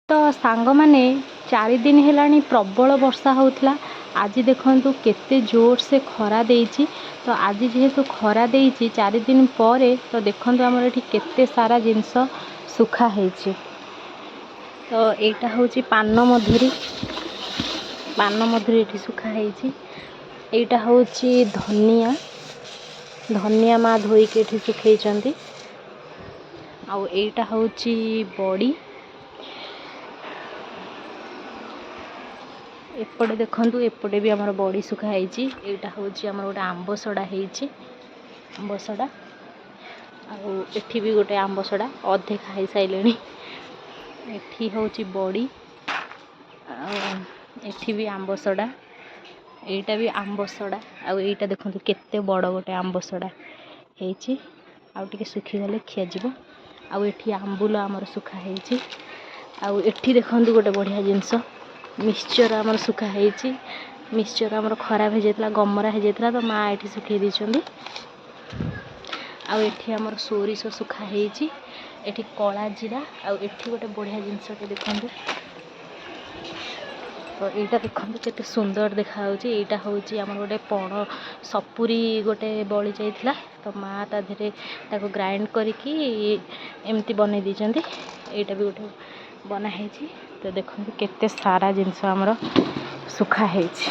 ତ ସାଙ୍ଗମାନେ 4 ଦିନ ହେଲାଣି ପ୍ରବଳ ବର୍ଷା ହେଉଥିଲା। ଆଜି ଦେଖନ୍ତୁ କେତେ ଜୋର ସେ ଖରା ଦେଇଛି। ତ ଆଜି ଯେହେତୁ ଖରା ଦେଇଛି 4 ଦିନ ପରେ, ତ ଦେଖନ୍ତୁ ଆମର ଏଠି କେତେ ସାରା ଜିନିଷ ଶୁଖା ହେଇଛି। ତ ଏଇଟା ହେଉଛି ପାନ ମଧୁରୀ ଏଠି ଶୁଖା ହେଇଛି। ଏଇଟା ହେଉଛି ଧନିଆ ମା ଧୋଇକି ଏଠି ଶୁଖେଇଛନ୍ତି। ଆଉ ଏଇଟା ହେଉଛି ବଡ଼ି। ଏପଟେ ଦେଖନ୍ତୁ, ଏପଟେ ବି ଆମର ବଡ଼ି ଶୁଖା ହେଇଛି। ଏଇଟା ହେଉଛି ଆମର ଗୋଟେ ଆମ୍ବ ସଡ଼ା ହେଇଛି, ଆମ୍ବ ସଡ଼ା। ଆଉ ଏଠି ବି ଗୋଟେ ଆମ୍ବ ସଡ଼ା ଅଧେ ଖାଇସାରିଲେଣି। ଏଠି ହେଉଛି ବଡ଼ି, ଆଉ ଏଠି ବି ଆମ୍ବ ସଡ଼ା, ଏଇଟା ବି ଆମ୍ବ ସଡ଼ା। ଆଉ ଏଇଟା ଦେଖନ୍ତୁ କେତେ ବଡ଼ ଗୋଟେ ଆମ୍ବ ସଡ଼ା ହେଇଛି। ଆଉ ଟିକେ ଶୁଖିଗଲେ ଖିଆଯିବ। ଆଉ ଏଠି ଆମ୍ବୁଲ ଆମର ଶୁଖା ହେଇଛି। ଆଉ ଏଠି ଦେଖନ୍ତୁ ଗୋଟେ ବଢ଼ିଆ ଜିନିଷ, ମିକ୍ସଚର ଆମର ଶୁଖା ହେଇଛି। ମିକ୍ସଚର ଆମର ଖରାପ ହେଇଯାଇଥିଲା, ଗମରା ହେଇଯାଇଥିଲା, ତ ମା ଏଠି ଶୁଖେଇ ଦେଇଛନ୍ତି। ଆଉ ଏଠି ଆମର ସୋରିଷ ଶୁଖା ହେଇଛି। ଏଠି କଳା ଜିରା। ଆଉ ଏଠି ଗୋଟେ ବଢ଼ିଆ ଜିନିଷଟେ ଦେଖନ୍ତୁ। ତ ଏଇଟା ଦେଖନ୍ତୁ କେତେ ସୁନ୍ଦର ଦେଖାଯାଉଛି। ଏଇଟା ହେଉଛି ଆମର ଗୋଟେ ସପୁରୀ ଗୋଟେ ବଳି ଯାଇଥିଲା, ତ ମା ତା ଦେହରେ ତାକୁ ଗ୍ରାଇଣ୍ଡ କରିକି ଏମିତି ବନେଇ ଦେଇଛନ୍ତି। ଏଇଟା ବି ଗୋଟେ ବନା ହେଇଛି। ତ ଦେଖନ୍ତୁ କେତେ ସାରା ଜିନିଷ ଆମର ଶୁଖା ହେଇଛି।